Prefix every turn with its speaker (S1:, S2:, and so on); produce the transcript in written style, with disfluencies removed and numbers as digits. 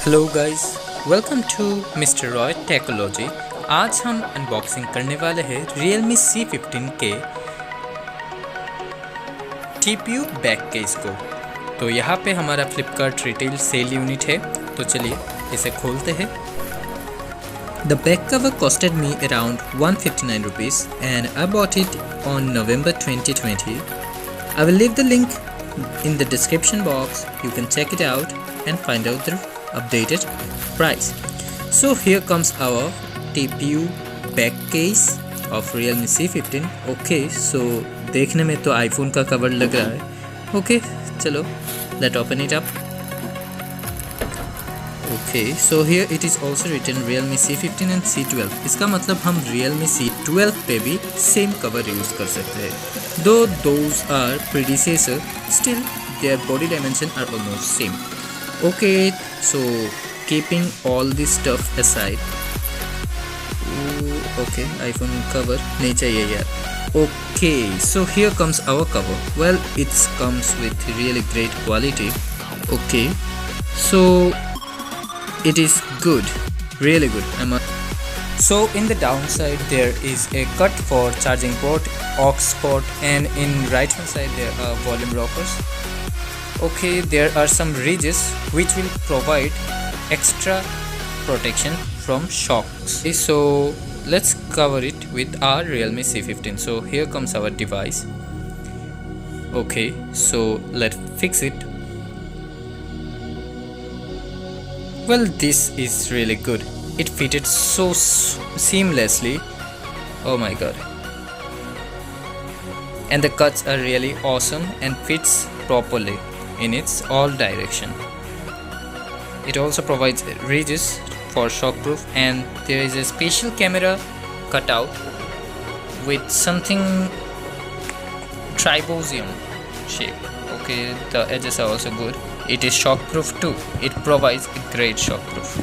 S1: Hello guys, welcome to mister RoyTechólogy। आज हम unboxing करने वाले हैं Realme C15 के TPU बैक केस को। तो यहाँ पे हमारा फ्लिपकार्ट रिटेल सेल यूनिट है, तो चलिए इसे खोलते हैं। The back cover costed me around 159 rupees and I bought it on November 2020. I will leave the link in the description box. You can check it out and find out the updated price. So here comes our TPU back case of Realme C15. Okay, so देखने में तो iPhone का cover लग रहा है। Okay, चलो let's open it up. Okay, so here it is also written Realme C15 and C12. इसका मतलब हम Realme C12 पे भी same cover use कर सकते हैं। Though those are predecessor, still their body dimension are almost same. Okay, so keeping all this stuff aside, okay, iPhone cover नहीं चाहिए यार। Okay, so here comes our cover. Well, it comes with really great quality. Okay, so it is good, really good. So in the downside there is a cut for charging port, aux port, and in right hand side there are volume rockers. Okay, there are some ridges which will provide extra protection from shocks. Okay, so let's cover it with our Realme C15. So here comes our device. Okay, so let's fix it. Well, this is really good. It fitted so seamlessly. Oh my god. And the cuts are really awesome and fits properly in its all direction. It also provides ridges for shockproof, and there is a special camera cutout with something trapezium shape. Okay, the edges are also good. It is shockproof too. It provides a great shockproof.